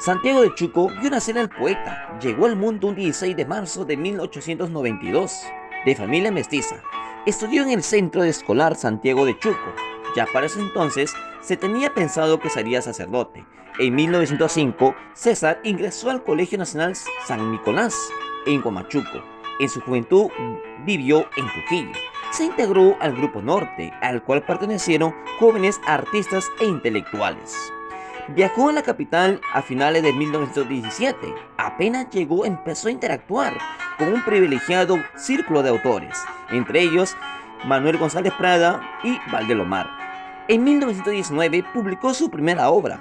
Santiago de Chuco vio nacer al poeta. Llegó al mundo un 16 de marzo de 1892, de familia mestiza. Estudió en el Centro de Escolar Santiago de Chuco. Ya para ese entonces se tenía pensado que sería sacerdote. En 1905, César ingresó al Colegio Nacional San Nicolás, en Huamachuco. En su juventud vivió en Trujillo. Se integró al Grupo Norte, al cual pertenecieron jóvenes artistas e intelectuales. Viajó a la capital a finales de 1917. Apenas llegó, empezó a interactuar con un privilegiado círculo de autores, entre ellos Manuel González Prada y Valdelomar. En 1919 publicó su primera obra,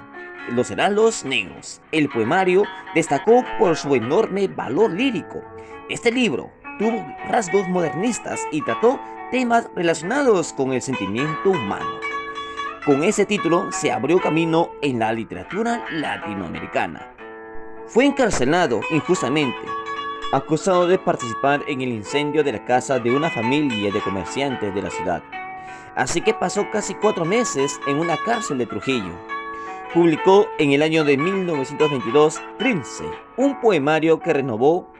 Los Heraldos Negros. El poemario destacó por su enorme valor lírico. Este libro tuvo rasgos modernistas y trató temas relacionados con el sentimiento humano. Con ese título se abrió camino en la literatura latinoamericana. Fue encarcelado injustamente, acusado de participar en el incendio de la casa de una familia de comerciantes de la ciudad. Así que pasó casi 4 meses en una cárcel de Trujillo. Publicó en el año de 1922 Trilce, un poemario que renovó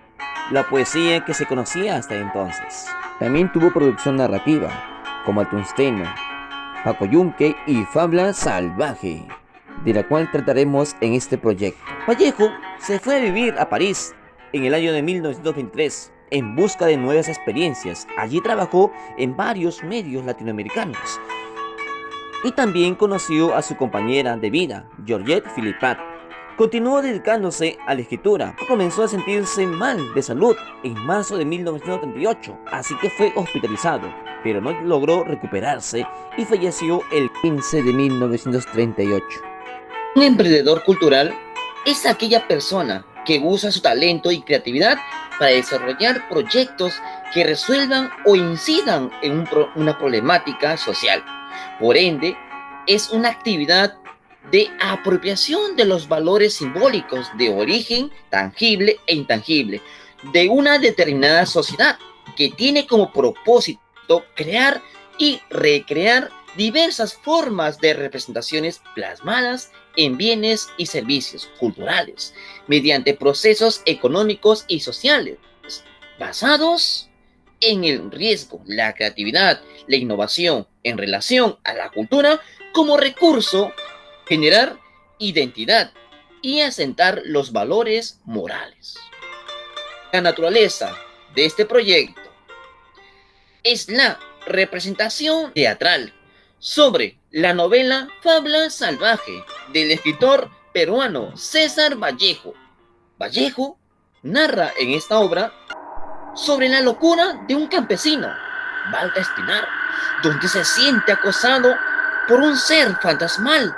la poesía que se conocía hasta entonces. También tuvo producción narrativa, como El Tungsteno, Paco Yunque y Fabla Salvaje, de la cual trataremos en este proyecto. Vallejo se fue a vivir a París en el año de 1923 en busca de nuevas experiencias. Allí trabajó en varios medios latinoamericanos y también conoció a su compañera de vida, Georgette Philippat. Continuó dedicándose a la escritura. Comenzó a sentirse mal de salud en marzo de 1938, así que fue hospitalizado, pero no logró recuperarse y falleció el 15 de 1938. Un emprendedor cultural es aquella persona que usa su talento y creatividad para desarrollar proyectos que resuelvan o incidan en una problemática social. Por ende, es una actividad de apropiación de los valores simbólicos de origen tangible e intangible de una determinada sociedad que tiene como propósito crear y recrear diversas formas de representaciones plasmadas en bienes y servicios culturales mediante procesos económicos y sociales basados en el riesgo, la creatividad, la innovación en relación a la cultura como recurso, generar identidad y asentar los valores morales. La naturaleza de este proyecto es la representación teatral sobre la novela Fabla Salvaje del escritor peruano César Vallejo. Vallejo narra en esta obra sobre la locura de un campesino, Balta Espinar, donde se siente acosado por un ser fantasmal,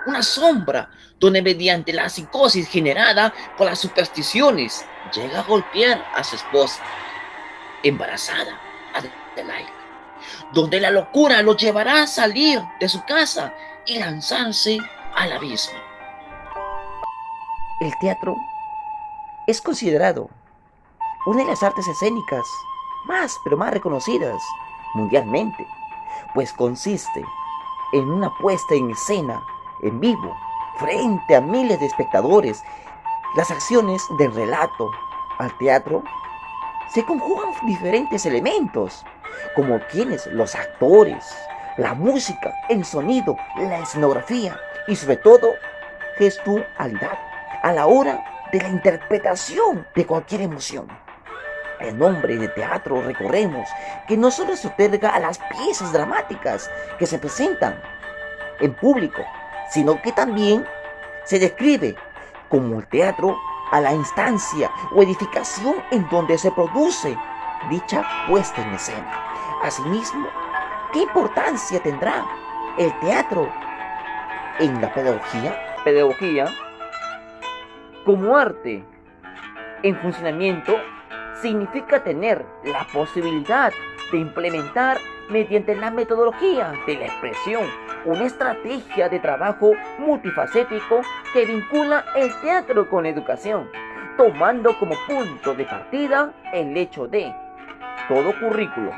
una sombra, donde mediante la psicosis generada por las supersticiones llega a golpear a su esposa, embarazada, Adelaide, donde la locura lo llevará a salir de su casa y lanzarse al abismo. El teatro es considerado una de las artes escénicas más reconocidas mundialmente, pues consiste en una puesta en escena en vivo frente a miles de espectadores. Las acciones del relato al teatro se conjugan diferentes elementos, como quienes, los actores, la música, el sonido, la escenografía y sobre todo gestualidad a la hora de la interpretación de cualquier emoción. El nombre de teatro, recordemos, que no solo se otorga a las piezas dramáticas que se presentan en público, sino que también se describe como el teatro a la instancia o edificación en donde se produce dicha puesta en escena. Asimismo, ¿qué importancia tendrá el teatro en la pedagogía? Pedagogía, como arte en funcionamiento, significa tener la posibilidad de implementar mediante la metodología de la expresión una estrategia de trabajo multifacético que vincula el teatro con la educación, tomando como punto de partida el hecho de todo currículo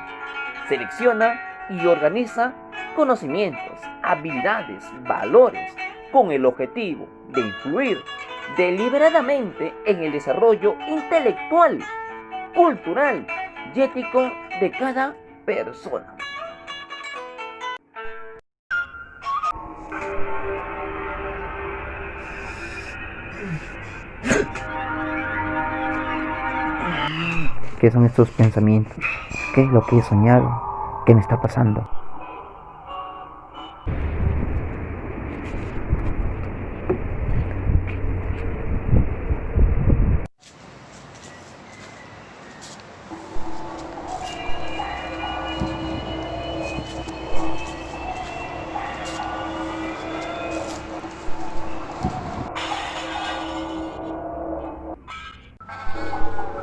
selecciona y organiza conocimientos, habilidades, valores, con el objetivo de influir deliberadamente en el desarrollo intelectual, cultural y ético de cada persona. ¿Qué son estos pensamientos? ¿Qué es lo que he soñado? ¿Qué me está pasando?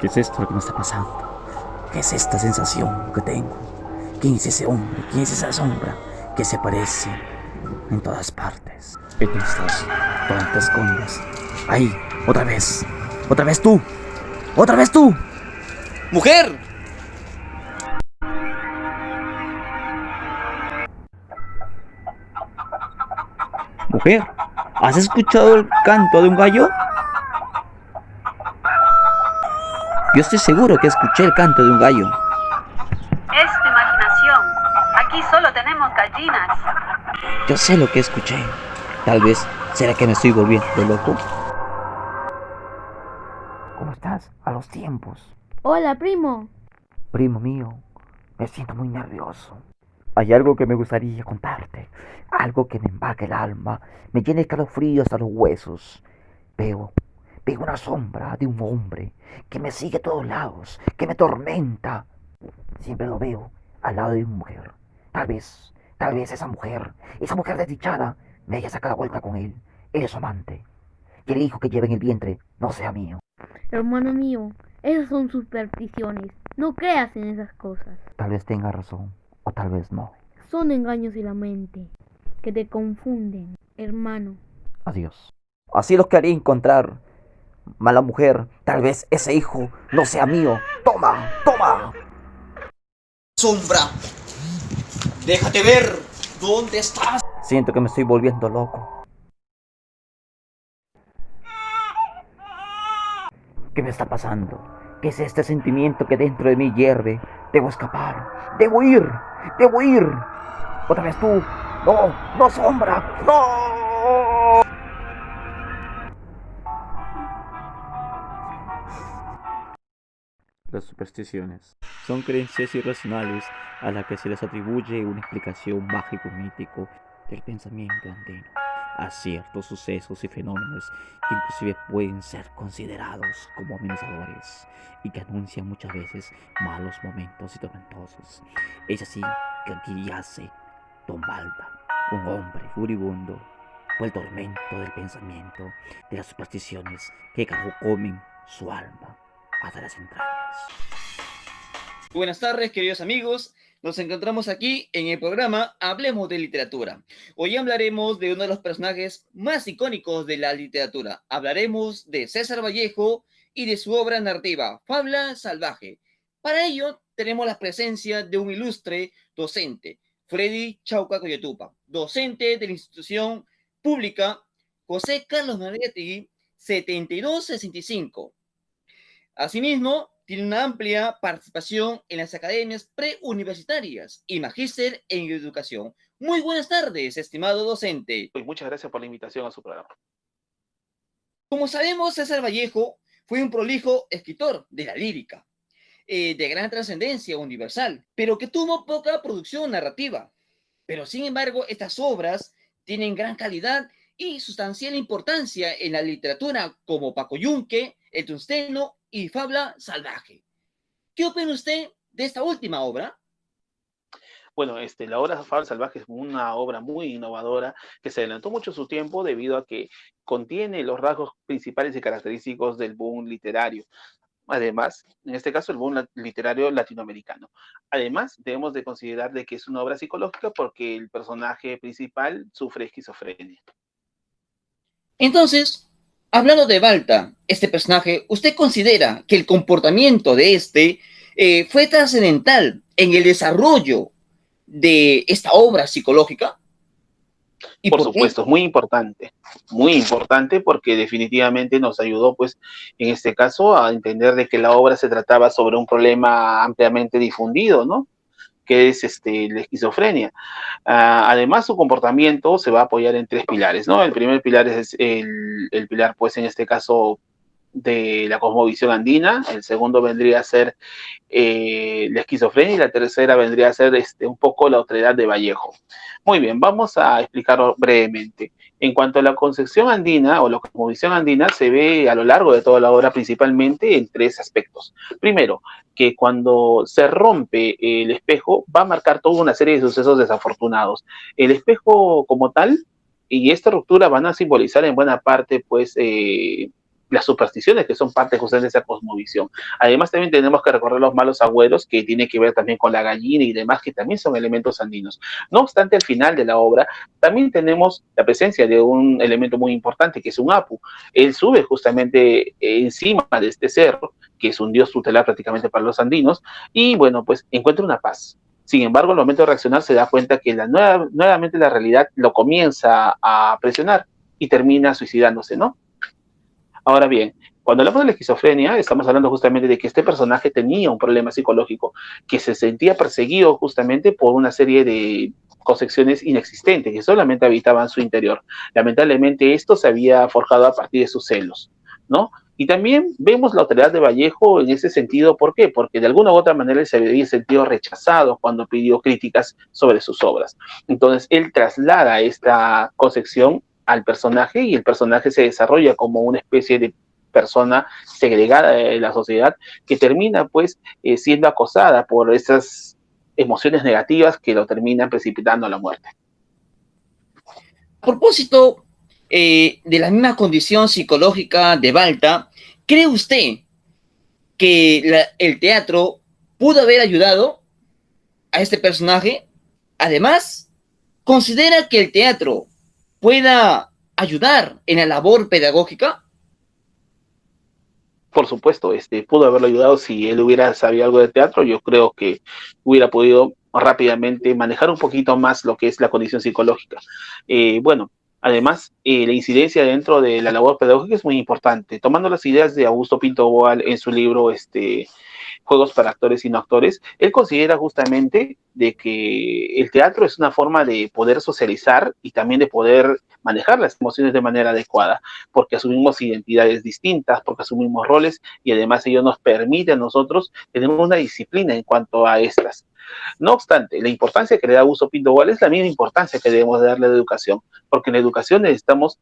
¿Qué es esto lo que me está pasando? ¿Qué es esta sensación que tengo? ¿Quién es ese hombre? ¿Quién es esa sombra que se aparece en todas partes? ¿Dónde estás? ¿Dónde te escondes? ¡Ahí! ¡Otra vez! ¡Otra vez tú! ¡Otra vez tú! ¡Mujer! ¿Mujer? ¿Has escuchado el canto de un gallo? Yo estoy seguro que escuché el canto de un gallo. Es tu imaginación. Aquí solo tenemos gallinas. Yo sé lo que escuché. Tal vez, ¿será que me estoy volviendo loco? ¿Cómo estás? A los tiempos. Hola, primo. Primo mío, me siento muy nervioso. Hay algo que me gustaría contarte. Algo que me embarga el alma, me llena de escalofríos hasta los huesos. Veo una sombra de un hombre que me sigue a todos lados, que me tormenta. Siempre lo veo al lado de una mujer. Tal vez esa mujer desdichada, me haya sacado la vuelta con él. Él es su amante. Y el hijo que lleva en el vientre no sea mío. Hermano mío, esas son supersticiones. No creas en esas cosas. Tal vez tenga razón, o tal vez no. Son engaños de la mente que te confunden, hermano. Adiós. Así lo quería encontrar. Mala mujer, tal vez ese hijo no sea mío. ¡Toma! ¡Toma! ¡Sombra! ¡Déjate ver! ¿Dónde estás? Siento que me estoy volviendo loco. ¿Qué me está pasando? ¿Qué es este sentimiento que dentro de mí hierve? Debo escapar. Debo ir. Debo ir. Otra vez tú. No, no, sombra. No. Las supersticiones son creencias irracionales a las que se les atribuye una explicación mágico-mítico del pensamiento andino a ciertos sucesos y fenómenos que inclusive pueden ser considerados como amenazadores y que anuncian muchas veces malos momentos y tormentosos. Es así que aquí yace Don Balba, un hombre furibundo por el tormento del pensamiento, de las supersticiones que carcomen su alma hasta las entrañas. Buenas tardes, queridos amigos. Nos encontramos aquí en el programa Hablemos de Literatura. Hoy hablaremos de uno de los personajes más icónicos de la literatura. Hablaremos de César Vallejo y de su obra narrativa, Fabla Salvaje. Para ello, tenemos la presencia de un ilustre docente, Freddy Chauca Coyotupa, docente de la institución pública José Carlos Mariátegui 7265. Asimismo, tiene una amplia participación en las academias preuniversitarias y magíster en educación. Muy buenas tardes, estimado docente. Muchas gracias por la invitación a su programa. Como sabemos, César Vallejo fue un prolijo escritor de la lírica, de gran trascendencia universal, pero que tuvo poca producción narrativa. Pero sin embargo, estas obras tienen gran calidad y sustancial importancia en la literatura, como Paco Yunque, El Tungsteno y Fabla Salvaje. ¿Qué opina usted de esta última obra? Bueno, la obra Fabla Salvaje es una obra muy innovadora que se adelantó mucho su tiempo debido a que contiene los rasgos principales y característicos del boom literario. Además, en este caso, el boom literario latinoamericano. Además, debemos de considerar de que es una obra psicológica porque el personaje principal sufre esquizofrenia. Entonces, hablando de Balta, este personaje, ¿usted considera que el comportamiento de fue trascendental en el desarrollo de esta obra psicológica? ¿Y Por por qué? supuesto, es muy importante porque definitivamente nos ayudó, pues, en este caso, a entender de que la obra se trataba sobre un problema ampliamente difundido, ¿no? Que es la esquizofrenia. Además, su comportamiento se va a apoyar en tres pilares, ¿no? El primer pilar es el pilar, pues, en este caso, de la cosmovisión andina, el segundo vendría a ser la esquizofrenia y la tercera vendría a ser un poco la otredad de Vallejo. Muy bien, vamos a explicarlo brevemente. En cuanto a la concepción andina o la cosmovisión andina, se ve a lo largo de toda la obra principalmente en tres aspectos. Primero, que cuando se rompe el espejo va a marcar toda una serie de sucesos desafortunados. El espejo como tal y esta ruptura van a simbolizar en buena parte, pues, las supersticiones que son parte justamente de esa cosmovisión. Además, también tenemos que recordar los malos agüeros, que tiene que ver también con la gallina y demás, que también son elementos andinos. No obstante, al final de la obra, también tenemos la presencia de un elemento muy importante, que es un apu. Él sube justamente encima de este cerro, que es un dios tutelar prácticamente para los andinos, y bueno, pues encuentra una paz. Sin embargo, al momento de reaccionar se da cuenta que nuevamente la realidad lo comienza a presionar y termina suicidándose, ¿no? Ahora bien, cuando hablamos de la esquizofrenia, estamos hablando justamente de que este personaje tenía un problema psicológico, que se sentía perseguido justamente por una serie de concepciones inexistentes que solamente habitaban su interior. Lamentablemente esto se había forjado a partir de sus celos, ¿no? Y también vemos la autoridad de Vallejo en ese sentido, ¿por qué? Porque de alguna u otra manera él se había sentido rechazado cuando pidió críticas sobre sus obras. Entonces él traslada esta concepción al personaje y el personaje se desarrolla como una especie de persona segregada de la sociedad que termina pues siendo acosada por esas emociones negativas que lo terminan precipitando a la muerte. A propósito de la misma condición psicológica de Balta, ¿cree usted que el teatro pudo haber ayudado a este personaje? Además, ¿considera que el teatro pueda ayudar en la labor pedagógica? Por supuesto, pudo haberlo ayudado si él hubiera sabido algo de teatro. Yo creo que hubiera podido rápidamente manejar un poquito más lo que es la condición psicológica. Bueno, además, la incidencia dentro de la labor pedagógica es muy importante. Tomando las ideas de Augusto Pinto Boal en su libro Juegos para actores y no actores, él considera justamente de que el teatro es una forma de poder socializar y también de poder manejar las emociones de manera adecuada, porque asumimos identidades distintas, porque asumimos roles y además ello nos permite a nosotros tener una disciplina en cuanto a estas. No obstante, la importancia que le da Augusto Pinto Boal es la misma importancia que debemos darle a la educación, porque en la educación necesitamos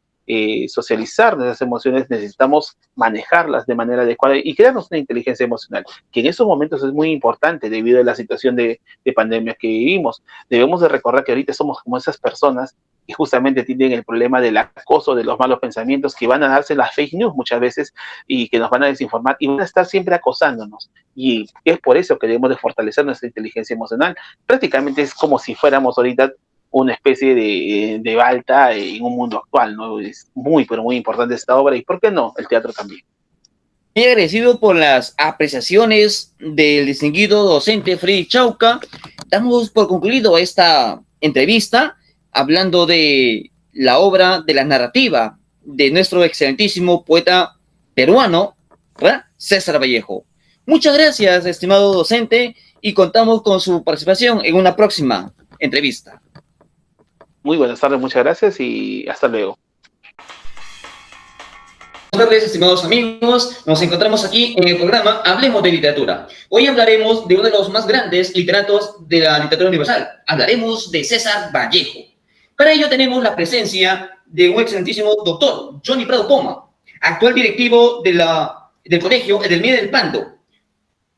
socializar nuestras emociones, necesitamos manejarlas de manera adecuada y crearnos una inteligencia emocional, que en esos momentos es muy importante debido a la situación de pandemia que vivimos. Debemos de recordar que ahorita somos como esas personas que justamente tienen el problema del acoso, de los malos pensamientos, que van a darse las fake news muchas veces y que nos van a desinformar y van a estar siempre acosándonos. Y es por eso que debemos de fortalecer nuestra inteligencia emocional. Prácticamente es como si fuéramos ahorita una especie de Balta en un mundo actual, ¿no? Es muy, pero muy importante esta obra y, ¿por qué no?, el teatro también. Muy agradecido por las apreciaciones del distinguido docente Freddy Chauca. Damos por concluido esta entrevista hablando de la obra, de la narrativa de nuestro excelentísimo poeta peruano, ¿verdad?, César Vallejo. Muchas gracias, estimado docente, y contamos con su participación en una próxima entrevista. Muy buenas tardes, muchas gracias y hasta luego. Buenas tardes, estimados amigos. Nos encontramos aquí en el programa Hablemos de Literatura. Hoy hablaremos de uno de los más grandes literatos de la literatura universal. Hablaremos de César Vallejo. Para ello tenemos la presencia de un excelentísimo doctor, Johnny Prado Poma, actual directivo del colegio Edelmira del Pando.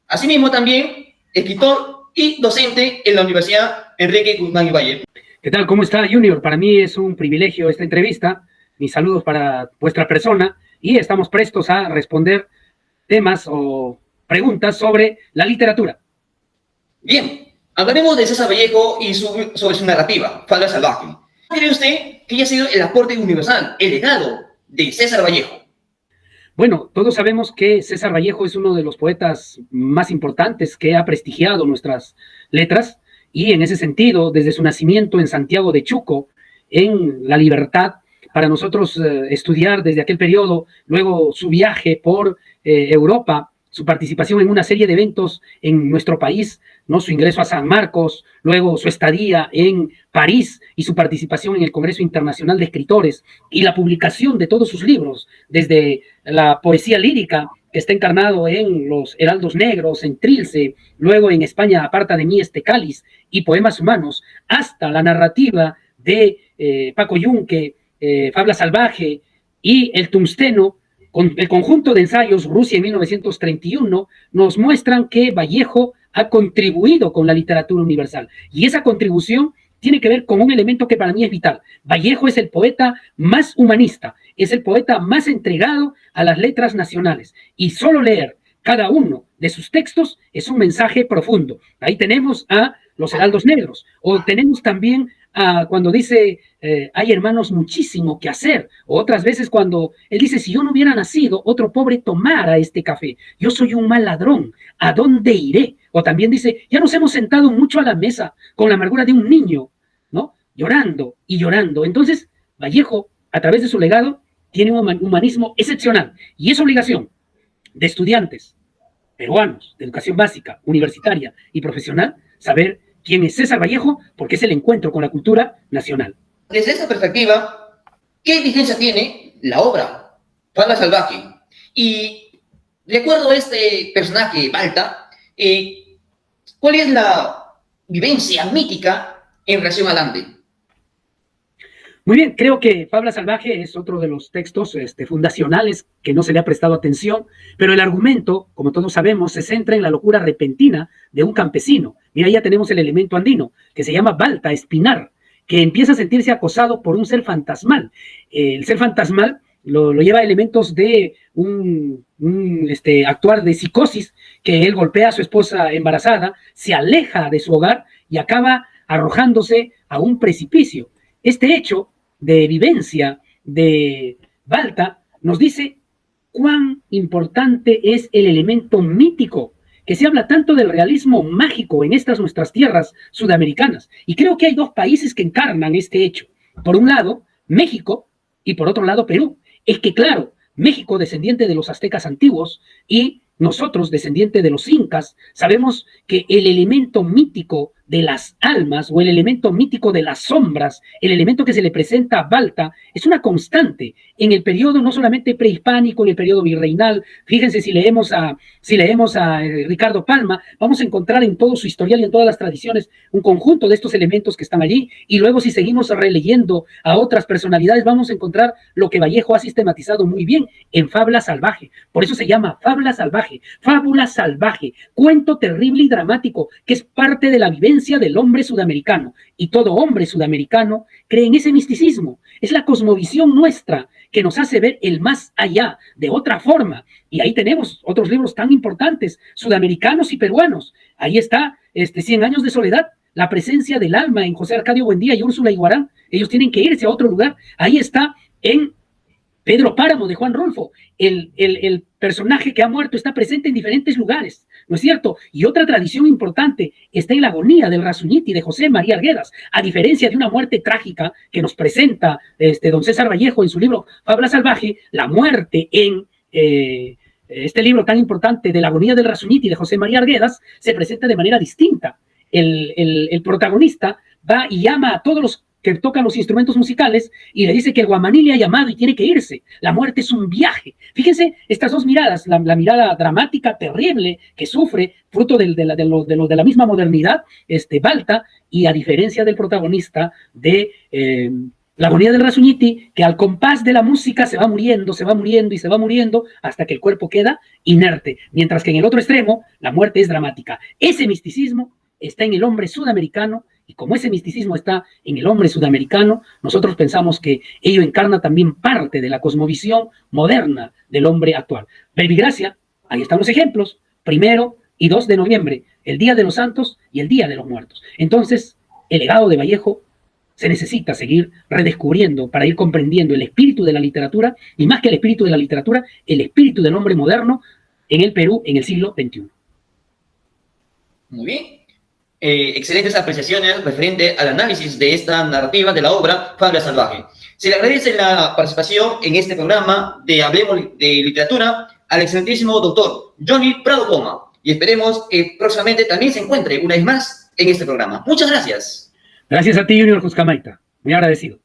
Asimismo también escritor y docente en la Universidad Enrique Guzmán y Valle. ¿Qué tal? ¿Cómo está, Junior? Para mí es un privilegio esta entrevista. Mis saludos para vuestra persona y estamos prestos a responder temas o preguntas sobre la literatura. Bien, hablaremos de César Vallejo y sobre su narrativa, Falda Salvaje. ¿Cree usted que haya sido el aporte universal, el legado de César Vallejo? Bueno, todos sabemos que César Vallejo es uno de los poetas más importantes que ha prestigiado nuestras letras y en ese sentido, desde su nacimiento en Santiago de Chuco, en la libertad, para nosotros estudiar desde aquel periodo, luego su viaje por Europa, su participación en una serie de eventos en nuestro país, ¿no? Su ingreso a San Marcos, luego su estadía en París y su participación en el Congreso Internacional de Escritores y la publicación de todos sus libros, desde la poesía lírica, que está encarnado en Los Heraldos Negros, en Trilce, luego en España Aparta de mí este cáliz y Poemas Humanos, hasta la narrativa de Paco Yunque, Fabla Salvaje y El Tungsteno, con el conjunto de ensayos Rusia en 1931, nos muestran que Vallejo ha contribuido con la literatura universal. Y esa contribución tiene que ver con un elemento que para mí es vital. Vallejo es el poeta más humanista, es el poeta más entregado a las letras nacionales. Y solo leer cada uno de sus textos es un mensaje profundo. Ahí tenemos a Los Heraldos Negros, o tenemos también cuando dice, hay hermanos muchísimo que hacer, o otras veces cuando él dice, si yo no hubiera nacido, otro pobre tomara este café, yo soy un mal ladrón, ¿a dónde iré? O también dice, ya nos hemos sentado mucho a la mesa con la amargura de un niño, ¿no? Llorando y llorando. Entonces, Vallejo, a través de su legado, tiene un humanismo excepcional, y es obligación de estudiantes peruanos, de educación básica, universitaria y profesional, saber quién es César Vallejo, porque es el encuentro con la cultura nacional. Desde esa perspectiva, ¿qué vigencia tiene la obra Fabla Salvaje? Y de acuerdo a este personaje, Balta, ¿cuál es la vivencia mítica en relación al Ande? Muy bien, creo que Fabla Salvaje es otro de los textos fundacionales que no se le ha prestado atención, pero el argumento, como todos sabemos, se centra en la locura repentina de un campesino. Mira, ya tenemos el elemento andino, que se llama Balta, espinar, que empieza a sentirse acosado por un ser fantasmal. El ser fantasmal lo lleva a elementos de un actuar de psicosis, que él golpea a su esposa embarazada, se aleja de su hogar y acaba arrojándose a un precipicio. Este hecho de vivencia de Balta nos dice cuán importante es el elemento mítico, que se habla tanto del realismo mágico en estas nuestras tierras sudamericanas. Y creo que hay dos países que encarnan este hecho. Por un lado, México, y por otro lado, Perú. Es que, claro, México, descendiente de los aztecas antiguos, y nosotros, descendiente de los incas, sabemos que el elemento mítico de las almas o el elemento mítico de las sombras, el elemento que se le presenta a Balta, es una constante en el periodo no solamente prehispánico, en el periodo virreinal. Fíjense, si leemos a Ricardo Palma, vamos a encontrar en todo su historial y en todas las tradiciones un conjunto de estos elementos que están allí, y luego si seguimos releyendo a otras personalidades, vamos a encontrar lo que Vallejo ha sistematizado muy bien en Fabla Salvaje. Por eso se llama Fabla Salvaje, fábula salvaje, cuento terrible y dramático, que es parte de la vivencia del hombre sudamericano, y todo hombre sudamericano cree en ese misticismo. Es la cosmovisión nuestra que nos hace ver el más allá de otra forma, y ahí tenemos otros libros tan importantes, sudamericanos y peruanos. Ahí está 100 años de soledad, la presencia del alma en José Arcadio Buendía y Úrsula Iguarán. Ellos tienen que irse a otro lugar. Ahí está en Pedro Páramo de Juan Rolfo, el personaje que ha muerto está presente en diferentes lugares, ¿no es cierto? Y otra tradición importante está en la agonía del Razuñiti de José María Arguedas, a diferencia de una muerte trágica que nos presenta don César Vallejo en su libro Fabla Salvaje. La muerte en este libro tan importante de la agonía del Razuñiti de José María Arguedas se presenta de manera distinta. El protagonista va y llama a todos los que tocan los instrumentos musicales y le dice que el guamaní le ha llamado y tiene que irse. La muerte es un viaje. Fíjense estas dos miradas, la mirada dramática, terrible, que sufre, fruto de la misma modernidad, Balta, y a diferencia del protagonista de la agonía del Razuñiti, que al compás de la música se va muriendo y se va muriendo hasta que el cuerpo queda inerte, mientras que en el otro extremo la muerte es dramática. Ese misticismo está en el hombre sudamericano, y como ese misticismo está en el hombre sudamericano, nosotros pensamos que ello encarna también parte de la cosmovisión moderna del hombre actual. Verbigracia, ahí están los ejemplos, 1 y 2 de noviembre, el Día de los Santos y el Día de los Muertos. Entonces, el legado de Vallejo se necesita seguir redescubriendo para ir comprendiendo el espíritu de la literatura, y más que el espíritu de la literatura, el espíritu del hombre moderno en el Perú en el siglo XXI. Muy bien. excelentes apreciaciones referente al análisis de esta narrativa de la obra Fábula Salvaje. Se le agradece la participación en este programa de Hablemos de Literatura al excelentísimo doctor Johnny Prado Poma, y esperemos que próximamente también se encuentre una vez más en este programa. Muchas gracias. Gracias a ti, Junior Cuscamaita. Muy agradecido.